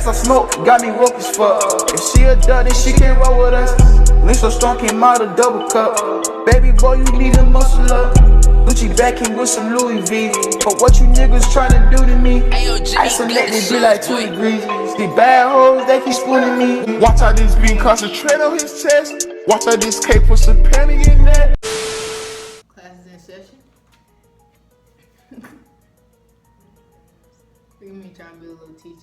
gas I smoke, got me woke as fuck. If she a dud, then she can't roll with us. Link so strong, came out a double cup. Baby boy, you need to muscle up. Gucci backing with some Louis V. But what you niggas tryna do to me? Isolate me be like 2 degrees. These bad hoes, they keep spooning me. Watch how this beat concentrate on his chest. Watch how this cape put some penny in that. Class is in session. Look at me trying to be a little teacher.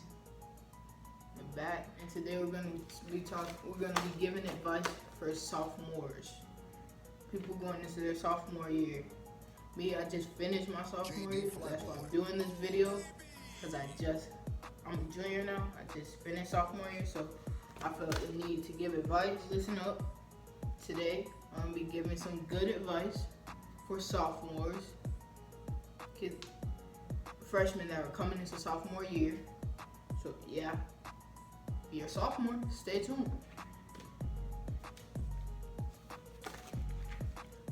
I'm back, and today we're gonna be giving advice for sophomores. People going into their sophomore year. Me, I just finished my sophomore year, so that's why I'm doing this video. Cause I'm a junior now. I just finished sophomore year, so I felt the need to give advice. Listen up. Today, I'm gonna be giving some good advice for sophomores, kids, freshmen that are coming into sophomore year. So yeah, if you're a sophomore, stay tuned.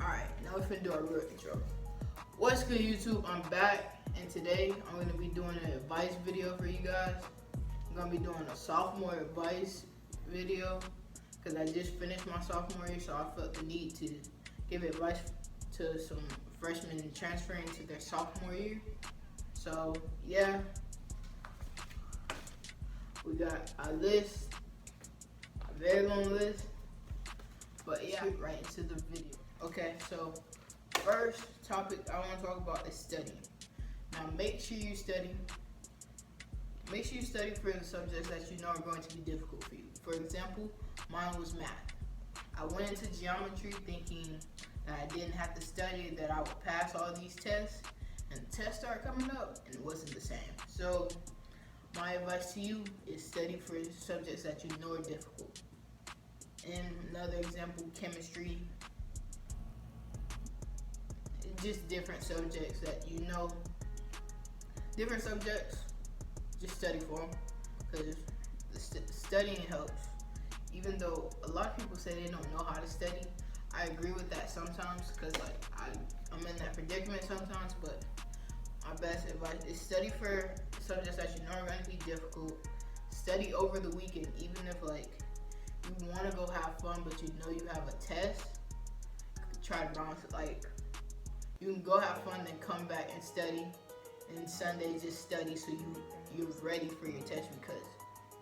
Alright, now we're finna do our real intro. What's good, YouTube? I'm back, and today I'm gonna be doing an advice video for you guys. I'm gonna be doing a sophomore advice video because I just finished my sophomore year, so I felt the need to give advice to some freshmen transferring to their sophomore year. So yeah, we got a list, a very long list, but yeah, right into the video. Okay, so first topic I want to talk about is studying. Now make sure you study for the subjects that you know are going to be difficult for you. For example, mine was math. I went into geometry thinking that I didn't have to study, that I would pass all these tests, and the tests started coming up and it wasn't the same. So my advice to you is study for subjects that you know are difficult. And another example, chemistry. Just different subjects that you know. Different subjects, just study for them, because studying helps. Even though a lot of people say they don't know how to study, I agree with that sometimes, because like I'm in that predicament sometimes. But my best advice is study for subjects that you know are going to be difficult. Study over the weekend, even if like you want to go have fun, but you know you have a test. Try to balance it. Like, you can go have fun, then come back and study, and Sunday just study so you're ready for your test, because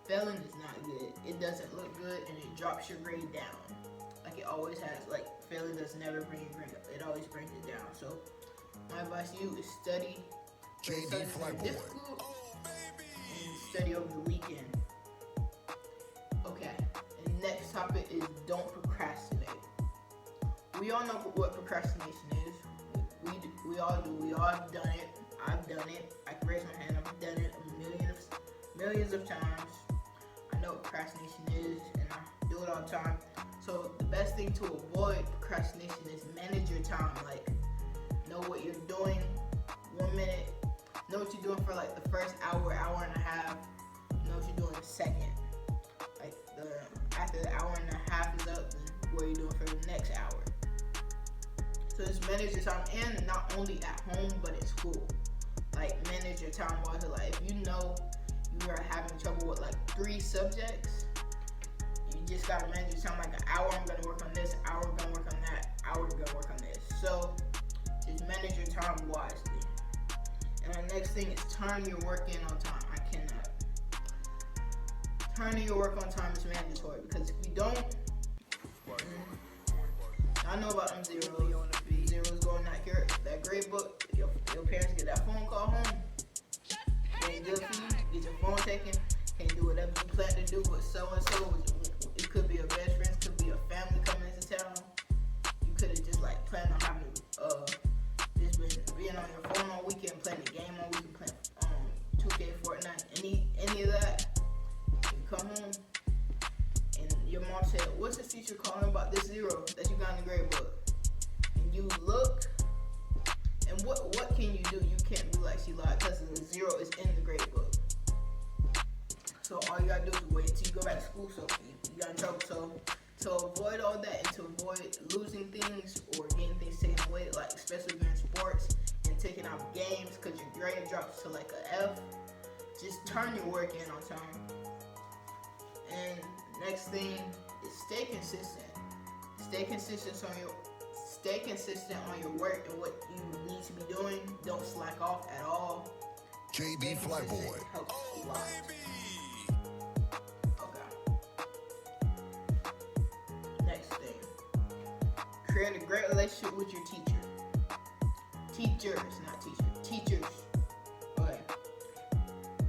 failing is not good. It doesn't look good, and it drops your grade down. Like it always has. Like, failing does never bring your grade up. It always brings it down. So my advice to you is study for subjects that are difficult, and study over the weekend. Okay, and the next topic is don't procrastinate. We all know what procrastination is. We all do. We all have done it. I've done it. I can raise my hand. I've done it millions of times. I know what procrastination is, and I do it all the time. So the best thing to avoid procrastination is manage your time. Like, know what you're doing 1 minute. Know what you're doing for like the first hour and a half. Know what you're doing in a second. Like after the hour and a half is up, then what are you doing for the next hour? So just manage your time, and not only at home, but at school. Like, manage your time wisely. Like, if you know you are having trouble with like 3 subjects, you just gotta manage your time. Like, an hour I'm gonna work on this, hour I'm gonna work on that, hour I'm gonna work on this. So just manage your time wisely. And the next thing is turn your work in on time. I cannot. Turning your work on time is mandatory, because if you don't, I know about them zeros going out that grade book. Your parents get that phone call home. It ain't good for you. Get your phone taken. Can't do whatever you plan to do with so and so. It could be a best friend, could be a family coming into town. You could have just like planned on having just been being on your phone all weekend, playing the game all weekend, playing 2K, Fortnite, any of that. You come home and your mom said, "What's the teacher calling about this zero that you got in the grade book?" And you look, and what can you do? You can't be like she lied, because the zero is in the grade book. So all you gotta do is wait until you go back to school, so you got in trouble. So to avoid all that, and to avoid losing things or getting things taken away, like especially during sports and taking out games because your grade drops to like an F. just turn your work in on time. And next thing is stay consistent. Stay consistent on your work and what you need to be doing. Don't slack off at all. JB Flyboy. Helps a lot. Okay. Next thing. Create a great relationship with your teacher. Teachers, not teachers. Teachers. Okay.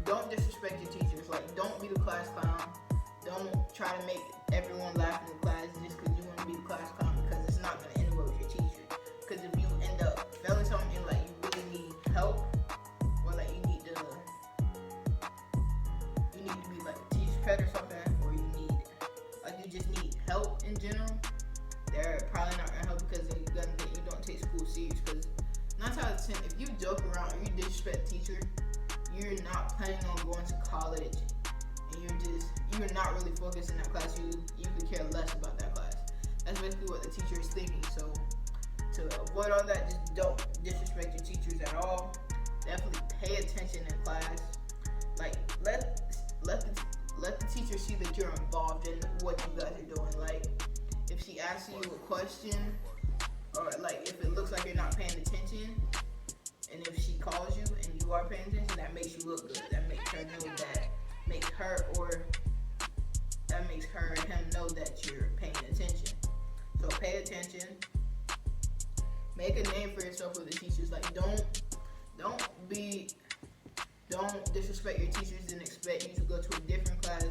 Don't disrespect your teachers. Like, don't be the class clown. Don't try to make everyone laugh in the class just because you want to be the class clown, because it's not going to end well with your teacher. Because if you end up failing something and like you really need help, or like you need to be like a teacher's pet or something, or you just need help in general, they're probably not going to help because they're going to think you don't take school serious. Because 9 times out of 10, if you joke around or you disrespect a teacher, you're not planning on going to college, and you're not really focused in that class. You could care less about that class. That's basically what the teacher is thinking. So to avoid all that, just don't disrespect your teachers at all. Definitely pay attention in class. Like, let the teacher see that you're involved in what you guys are doing. Like, if she asks you a question, or like if it looks like you're not paying attention, and if she calls you and you are paying attention, that makes you look good. That makes her know and him know that you're paying attention. So pay attention. Make a name for yourself with the teachers. Like, don't disrespect your teachers and expect you to go to a different class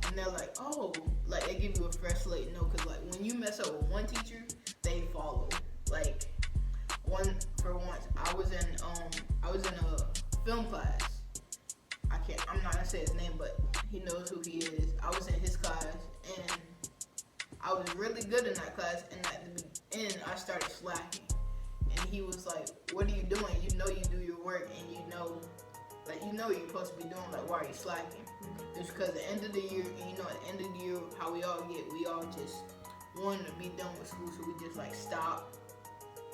and they're like, oh, like they give you a fresh slate. No, because like when you mess up with one teacher, they follow. Like, for once, I was in a film class. I'm not gonna say his name, but he knows who he is. I was in his class and I was really good in that class, and at the end I started slacking. And he was like, what are you doing? You know you do your work, and you know what you're supposed to be doing. Like, why are you slacking? It's because at the end of the year, and you know at the end of the year how we all just want to be done with school, so we just like stop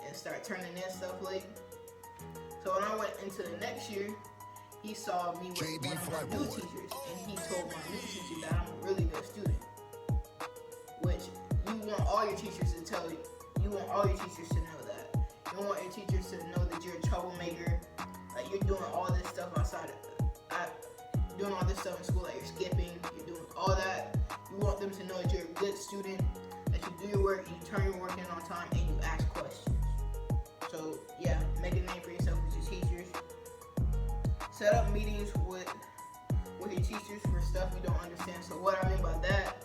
and start turning in stuff late. So when I went into the next year, he saw me with one of my new teachers, and he told my new teacher that I'm a really good student. Which you want all your teachers to tell you. You want all your teachers to know that. You want your teachers to know that you're a troublemaker. Like, you're doing all this stuff doing all this stuff in school, like you're skipping, you're doing all that. You want them to know that you're a good student, that you do your work, you turn your work in on time, and you ask questions. So yeah, make a name for yourself with your teachers. Set up meetings with your teachers for stuff you don't understand. So what I mean by that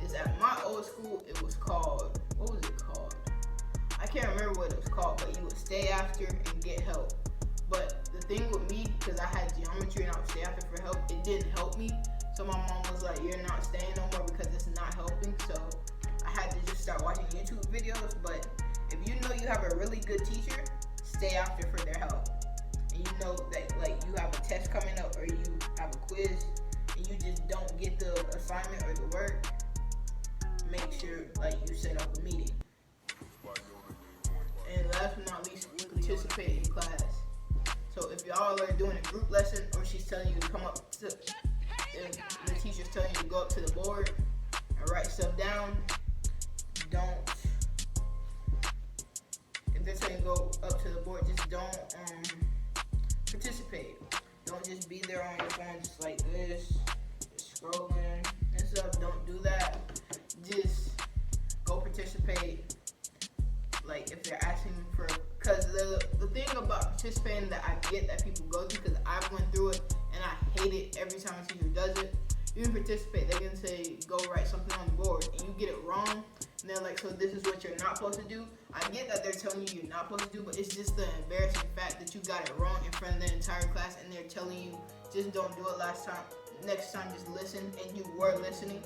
is, at my old school, it was called, what was it called? I can't remember what it was called, but you would stay after and get help. But the thing with me, because I had geometry and I would stay after for help, it didn't help me. So my mom was like, you're not staying no more because it's not helping. So I had to just start watching YouTube videos. But if you know you have a really good teacher, stay after for their help. And you know that like you have a test coming up, or you have a quiz, and you just don't get the assignment or the work, make sure like you set up a meeting. And last but not least, participate in class. So if y'all are doing a group lesson, or she's telling you to come up to, if the teacher's telling you to go up to the board and write stuff down, if they're saying go up to the board, just don't participate. Don't just be there on your phone just like this, just scrolling and stuff. Don't do that. Just go participate. Like, if they're asking for, because the thing about participating that I get that people go through, because I went through it and I hate it every time a teacher does it. You can participate. They can say go write something on the board, and you get it wrong, and they're like, so this is what you're not supposed to do. I get that they're telling you you're not supposed to do, but it's just the embarrassing fact that you got it wrong in front of the entire class, and they're telling you just don't do it next time just listen, and you were listening.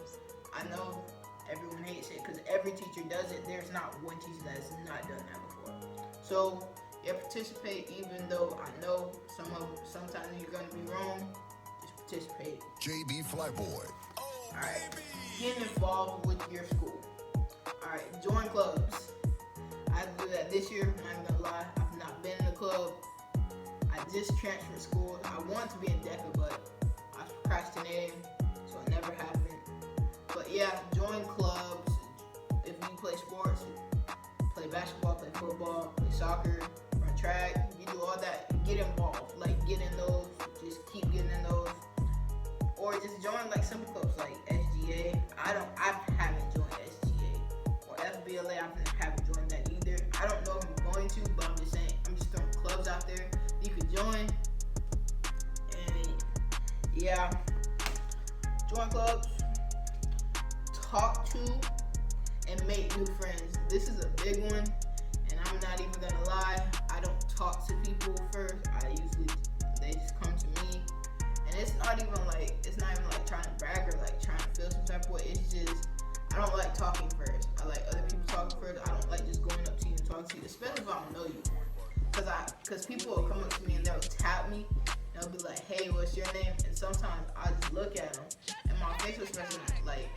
I know everyone hates it because every teacher does it. There's not one teacher that has not done that before. So yeah, participate, even though I know sometimes you're gonna be wrong. Just participate. JB Flyboy. Alright, get involved with your school. Alright, join clubs. I had to do that this year. I'm not gonna lie, I've not been in a club. I just transferred schools. I wanted to be in DECA, but procrastinating, so it never happened. But yeah, join clubs. If you play sports, play basketball, play football, play soccer, run track, you do all that. Get involved, like get in those. Just keep getting in those, or just join like simple clubs like SGA. I haven't joined SGA or FBLA. I haven't joined that either. I don't know if I'm going to, but I'm just saying. I'm just throwing clubs out there you could join. And yeah, join clubs, talk to, and make new friends. This is a big one, and I'm not even gonna lie. I don't talk to people first. They just come to me, and it's not even like trying to brag or like trying to feel some type of way. It's just I don't like talking first. I like other people talking first. I don't like just going up to you and talking to you, especially if I don't know you. Cause people will come up to me and they'll tap me. And they'll be like, "Hey, what's your name?" And sometimes I just look at them, and my facial expression like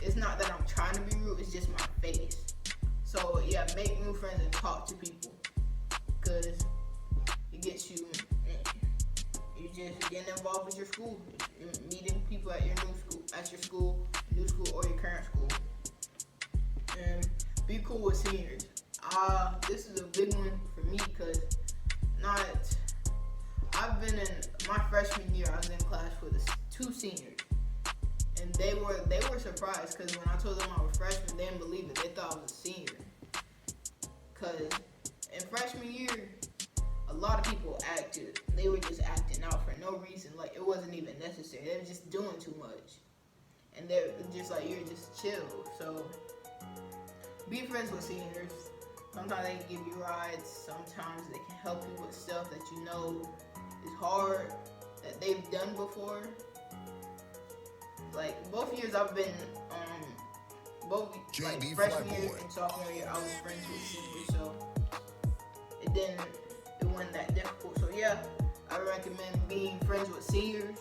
it's not that I'm trying to be rude. It's just my face. So yeah, make new friends and talk to people, cause it gets you. You're just getting involved with your school, meeting people at your new school, or your current school, and be cool with seniors. This is a big one for me because I've been in my freshman year. I was in class with 2 seniors, and they were surprised because when I told them I was freshman, they didn't believe it. They thought I was a senior. Because in freshman year, a lot of people they were just acting out for no reason. Like it wasn't even necessary. They were just doing too much, and they're just like, you're just chill. So be friends with seniors. Sometimes they can give you rides. Sometimes they can help you with stuff that you know is hard that they've done before. Like both years I've been like freshman year and sophomore year I was friends with seniors, so it wasn't that difficult. So yeah, I recommend being friends with seniors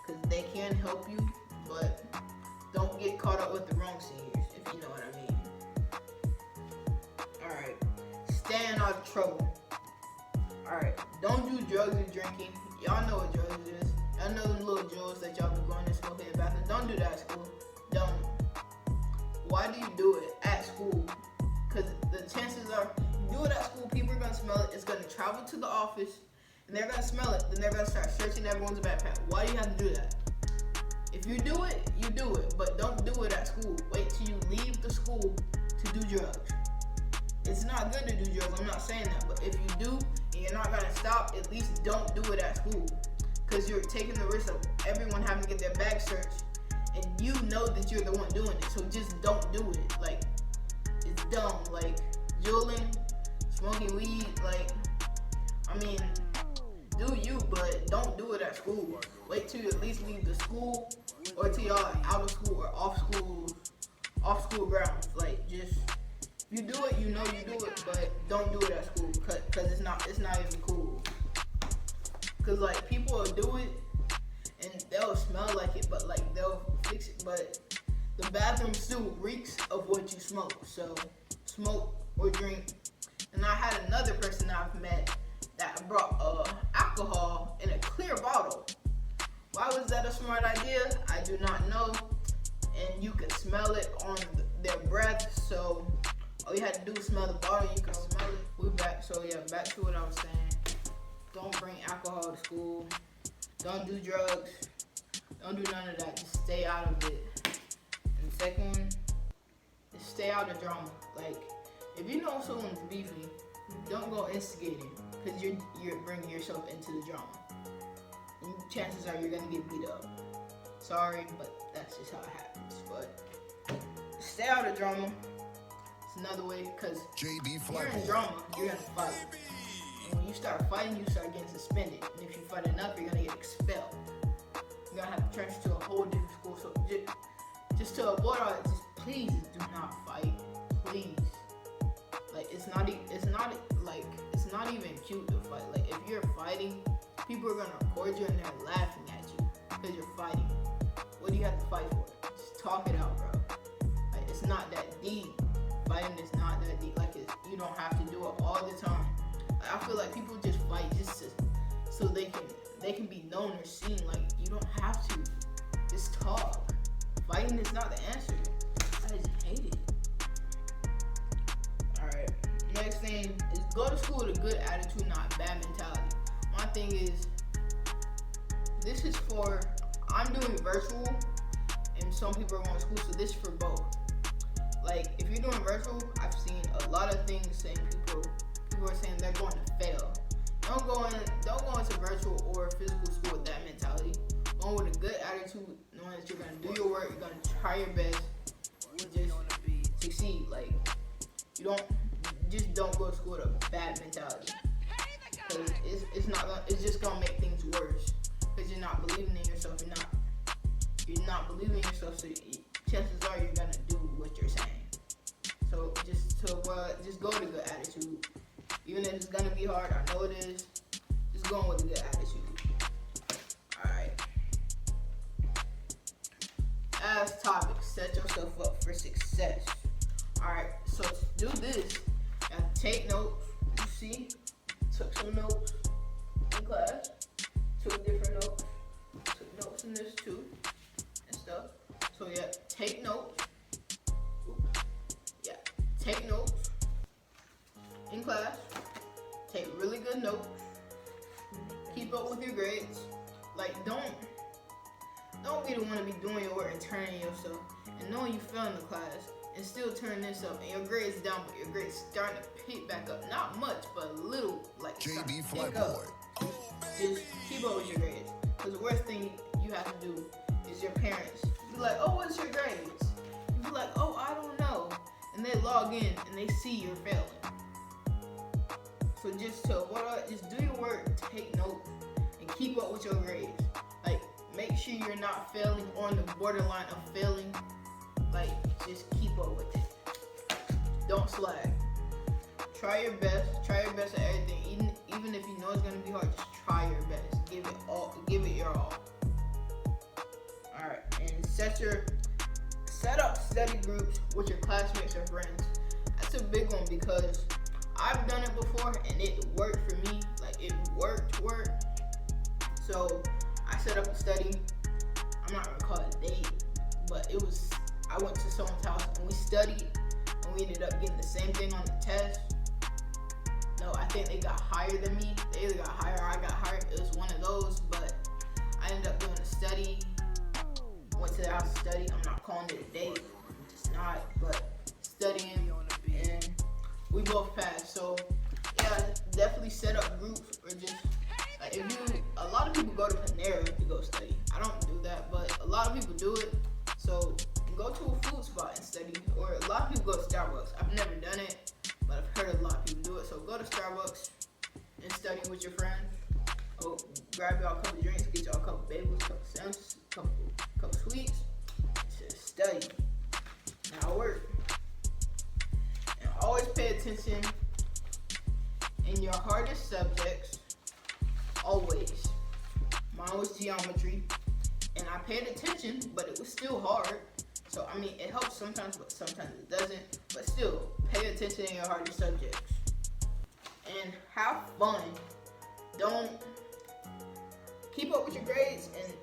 because they can help you, but don't get caught up with the wrong seniors, if you know what I mean. Alright, staying out of trouble. Alright, don't do drugs or drinking. Y'all know what drugs is. I know them little jewels that y'all be going and smoking in the bathroom. Don't do that at school. Don't. Why do you do it at school? Because the chances are, you do it at school, people are going to smell it. It's going to travel to the office, and they're going to smell it. Then they're going to start searching everyone's backpack. Why do you have to do that? If you do it, you do it. But don't do it at school. Wait till you leave the school to do drugs. It's not good to do drugs. I'm not saying that. But if you do, and you're not going to stop, at least don't do it at school. Because you're taking the risk of everyone having to get their bag searched, and you know that you're the one doing it, so just don't do it. Like, it's dumb. Like, juuling, smoking weed, like, I mean, do you, but don't do it at school. Wait till you at least leave the school, or till y'all are out of school or off school grounds. Like, just, if you do it, you know you do it, but don't do it at school, because it's not even cool. Cause like people will do it and they'll smell like it, but like they'll fix it. But the bathroom still reeks of what you smoke. So smoke or drink. And I had another person I've met that brought alcohol in a clear bottle. Why was that a smart idea? I do not know. And you could smell it on their breath. So all you had to do was smell the bottle. And you could smell it. We're back. So yeah, back to what I was saying. Don't bring alcohol to school. Don't do drugs. Don't do none of that. Just stay out of it. And the second one, is stay out of drama. Like, if you know someone's beefing, don't go instigating, because you're bringing yourself into the drama. And chances are you're gonna get beat up. Sorry, but that's just how it happens. But stay out of drama. It's another way, because you're in drama, you're gonna fight. And when you start fighting, you start getting suspended. And if you fight enough, you're gonna get expelled. You're gonna have to transfer to a whole different school. So just to avoid all that, just please do not fight. Please. Like it's not even cute to fight. Like if you're fighting, people are gonna record you and they're laughing at you because you're fighting. What do you have to fight for? Just talk it out, bro. Like it's not that deep. Fighting is not that deep. Like you don't have to do it all the time. I feel like people just fight just so they they can be known or seen. Like, you don't have to. Just talk. Fighting is not the answer. I just hate it. Alright, next thing is go to school with a good attitude, not a bad mentality. My thing is, this is for, I'm doing virtual, and some people are going to school, so this is for both. Like, if you're doing virtual, I've seen a lot of things saying people are saying they're going to fail. Don't go into virtual or physical school with that mentality. Go with a good attitude, knowing that you're going to do your work, you're going to try your best, and just succeed. Like, don't go to school with a bad mentality. Because it's just going to make things worse. Because you're not believing in yourself, you're not believing in yourself, so chances are you're going to do what you're saying. So just go with a good attitude. Even if it's gonna be hard, I know it is. Just going with a good attitude. Alright. As topics, set yourself up for success. Alright, so to do this, you have to take notes. You see, took some notes in class. Took different notes. Took notes in this too, and stuff. So yeah, take notes. Take notes in class. Take really good notes. Keep up with your grades. Like, don't be the one to be doing your work and turning yourself, and knowing you fell in the class and still turning this up, and your grades down, but your grades starting to pick back up. Not much, but a little. Like, JB Flyboy. Just keep up with your grades. Because the worst thing you have to do is your parents be like, "Oh, what's your grades?" You be like, "Oh, I don't know." And they log in and they see you're failing. So just do your work, take notes, and keep up with your grades. Like, make sure you're not failing on the borderline of failing. Like, just keep up with it. Don't slack. Try your best at everything. Even if you know it's gonna be hard, just try your best. Give it your all. Alright, and set up study groups with your classmates or friends. That's a big one because I've done it before and it worked for me. Like, it worked. So I set up a study. I'm not gonna call it a date, but I went to someone's house and we studied, and we ended up getting the same thing on the test. No, I think they got higher than me. They either got higher or I got higher. It was one of those, but I ended up doing a study. Went to the house to study. I'm not calling it a date. It's not, but studying, and we both passed. So yeah, definitely set up groups, or just like, a lot of people go to Panera to go study. I don't do that, but a lot of people do it. So go to a food spot and study, or a lot of people go to Starbucks. I've never done it, but I've heard a lot of people do it. So go to Starbucks and study with your friends. Go grab y'all a couple drinks, get y'all a couple bagels, couple sandwiches, couple sweets. Just study. Now work. And always pay attention in your hardest subjects. Always. Mine was geometry, and I paid attention, but it was still hard. So I mean, it helps sometimes, but sometimes it doesn't. But still, pay attention in your hardest subjects. And have fun. Don't keep up with your grades and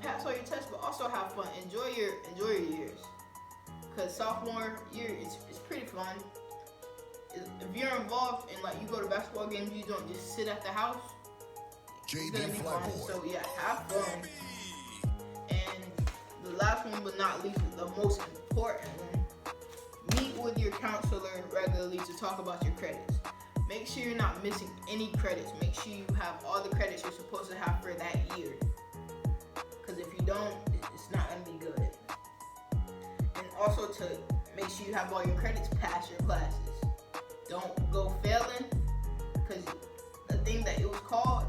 pass all your tests, but also have fun. Enjoy your years. Cause sophomore year it's pretty fun. If you're involved and like you go to basketball games, you don't just sit at the house. It's gonna be fun. So yeah, have fun. And the last one but not least, the most important one, meet with your counselor regularly to talk about your credits. Make sure you're not missing any credits. Make sure you have all the credits you're supposed to have for that year. Because if you don't, it's not going to be good. And also to make sure you have all your credits past your classes. Don't go failing. Because the thing that it was called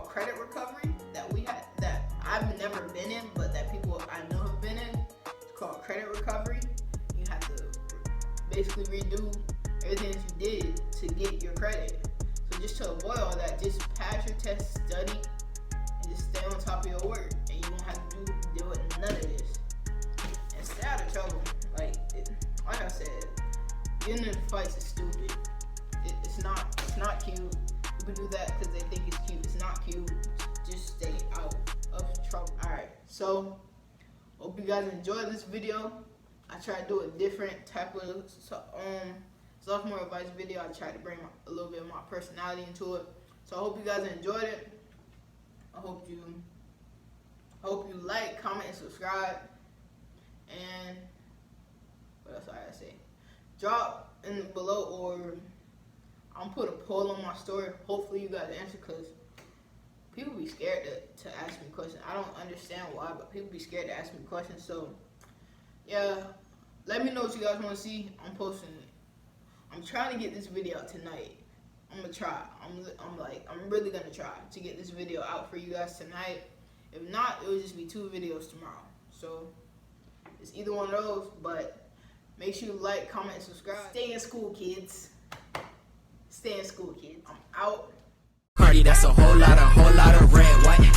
credit recovery that I've never been in, but that people I know have been in. It's called credit recovery. You have to basically redo everything that you did to get your credit. So just to avoid all that, just pass your test, study, and just stay on top of your work, and you won't have to deal with none of this. And stay out of trouble. Like I said, getting in fights is stupid. It's not cute. People do that because they think it's cute. It's not cute. It's just stay out of trouble. Alright, so hope you guys enjoyed this video. I tried to do a different type of sophomore advice video. I tried to bring a little bit of my personality into it. So I hope you guys enjoyed it. I hope you like, comment, and subscribe. And what else I gotta say? Drop in below, or I'm put a poll on my story. Hopefully you guys answer, because people be scared to ask me questions. I don't understand why, but people be scared to ask me questions. So yeah, let me know what you guys want to see. I'm posting it. I'm trying to get this video out tonight. I'm gonna try. I'm really gonna try to get this video out for you guys tonight. If not, it will just be 2 videos tomorrow. So it's either one of those, but make sure you like, comment, and subscribe. Stay in school, kids. Stay in school, kids. I'm out. Cardi, that's a whole lot of red, white.